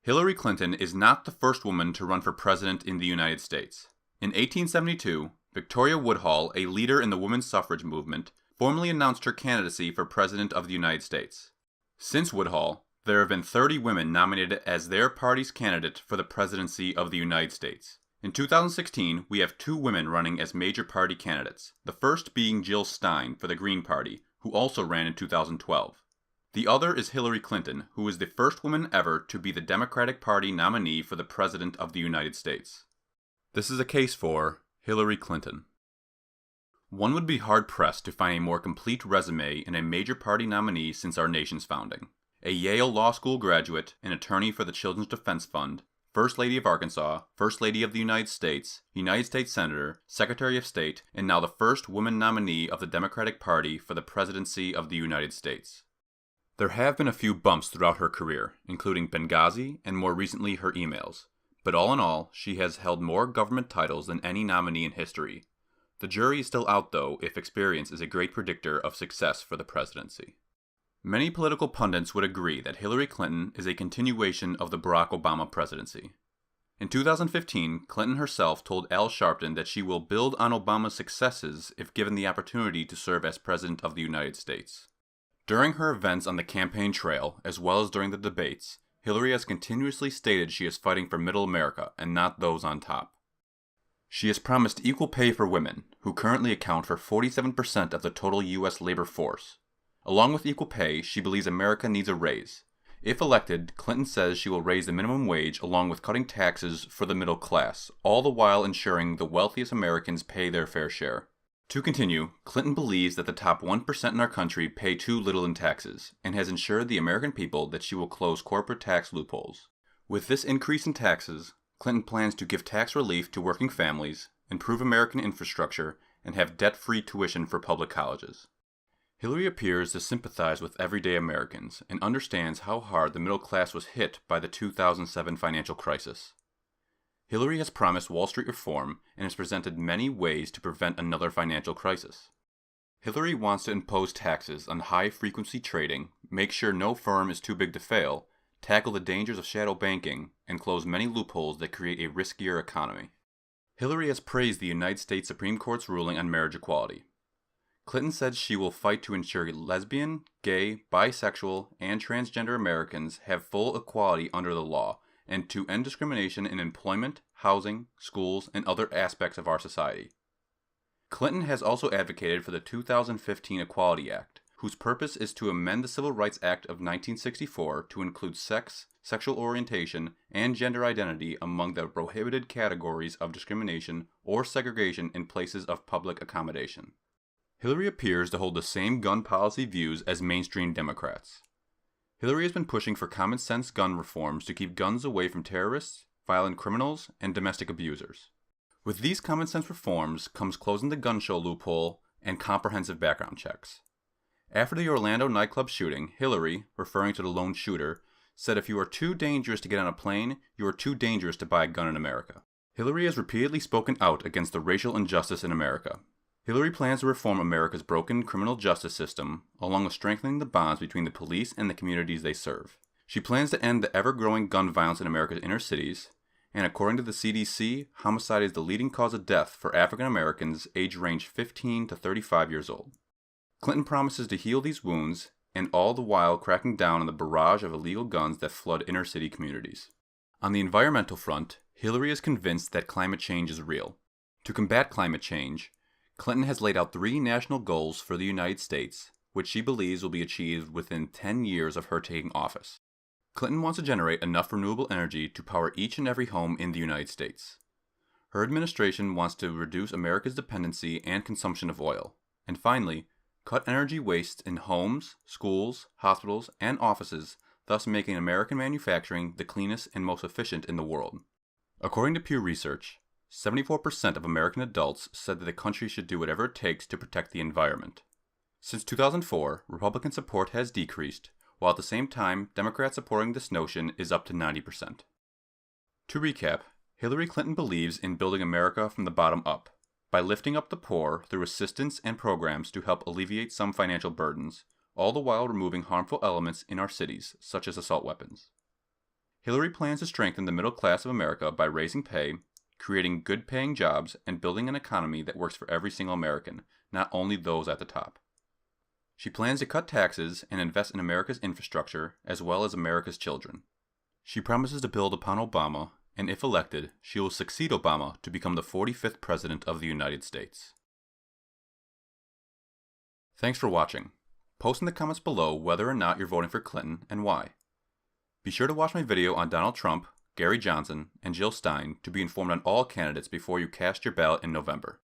Hillary Clinton is not the first woman to run for president in the United States. In 1872, Victoria Woodhull, a leader in the women's suffrage movement, formally announced her candidacy for President of the United States. Since Woodhull, there have been 30 women nominated as their party's candidate for the presidency of the United States. In 2016, we have 2 women running as major party candidates, the first being Jill Stein for the Green Party, who also ran in 2012. The other is Hillary Clinton, who is the first woman ever to be the Democratic Party nominee for the President of the United States. This is a case for Hillary Clinton. One would be hard-pressed to find a more complete resume in a major party nominee since our nation's founding. A Yale Law School graduate, an attorney for the Children's Defense Fund, First Lady of Arkansas, First Lady of the United States Senator, Secretary of State, and now the first woman nominee of the Democratic Party for the presidency of the United States. There have been a few bumps throughout her career, including Benghazi and more recently her emails, but all in all, she has held more government titles than any nominee in history. The jury is still out, though, if experience is a great predictor of success for the presidency. Many political pundits would agree that Hillary Clinton is a continuation of the Barack Obama presidency. In 2015, Clinton herself told Al Sharpton that she will build on Obama's successes if given the opportunity to serve as President of the United States. During her events on the campaign trail, as well as during the debates, Hillary has continuously stated she is fighting for Middle America and not those on top. She has promised equal pay for women, who currently account for 47% of the total U.S. labor force. Along with equal pay, she believes America needs a raise. If elected, Clinton says she will raise the minimum wage along with cutting taxes for the middle class, all the while ensuring the wealthiest Americans pay their fair share. To continue, Clinton believes that the top 1% in our country pay too little in taxes, and has assured the American people that she will close corporate tax loopholes. With this increase in taxes, Clinton plans to give tax relief to working families, improve American infrastructure, and have debt-free tuition for public colleges. Hillary appears to sympathize with everyday Americans and understands how hard the middle class was hit by the 2007 financial crisis. Hillary has promised Wall Street reform and has presented many ways to prevent another financial crisis. Hillary wants to impose taxes on high-frequency trading, make sure no firm is too big to fail, tackle the dangers of shadow banking, and close many loopholes that create a riskier economy. Hillary has praised the United States Supreme Court's ruling on marriage equality. Clinton said she will fight to ensure lesbian, gay, bisexual, and transgender Americans have full equality under the law, and to end discrimination in employment, housing, schools, and other aspects of our society. Clinton has also advocated for the 2015 Equality Act, whose purpose is to amend the Civil Rights Act of 1964 to include sex, sexual orientation, and gender identity among the prohibited categories of discrimination or segregation in places of public accommodation. Hillary appears to hold the same gun policy views as mainstream Democrats. Hillary has been pushing for common-sense gun reforms to keep guns away from terrorists, violent criminals, and domestic abusers. With these common-sense reforms comes closing the gun show loophole and comprehensive background checks. After the Orlando nightclub shooting, Hillary, referring to the lone shooter, said if you are too dangerous to get on a plane, you are too dangerous to buy a gun in America. Hillary has repeatedly spoken out against the racial injustice in America. Hillary plans to reform America's broken criminal justice system, along with strengthening the bonds between the police and the communities they serve. She plans to end the ever-growing gun violence in America's inner cities, and according to the CDC, homicide is the leading cause of death for African Americans age range 15 to 35 years old. Clinton promises to heal these wounds, and all the while cracking down on the barrage of illegal guns that flood inner city communities. On the environmental front, Hillary is convinced that climate change is real. To combat climate change, Clinton has laid out 3 national goals for the United States, which she believes will be achieved within 10 years of her taking office. Clinton wants to generate enough renewable energy to power each and every home in the United States. Her administration wants to reduce America's dependency and consumption of oil. And finally, cut energy waste in homes, schools, hospitals, and offices, thus making American manufacturing the cleanest and most efficient in the world. According to Pew Research, 74% of American adults said that the country should do whatever it takes to protect the environment. Since 2004, Republican support has decreased, while at the same time, Democrats supporting this notion is up to 90%. To recap, Hillary Clinton believes in building America from the bottom up, by lifting up the poor through assistance and programs to help alleviate some financial burdens, all the while removing harmful elements in our cities, such as assault weapons. Hillary plans to strengthen the middle class of America by raising pay, creating good-paying jobs, and building an economy that works for every single American, not only those at the top. She plans to cut taxes and invest in America's infrastructure as well as America's children. She promises to build upon Obama, and if elected, she will succeed Obama to become the 45th President of the United States. Thanks for watching. Post in the comments below whether or not you're voting for Clinton and why. Be sure to watch my video on Donald Trump, Gary Johnson, and Jill Stein to be informed on all candidates before you cast your ballot in November.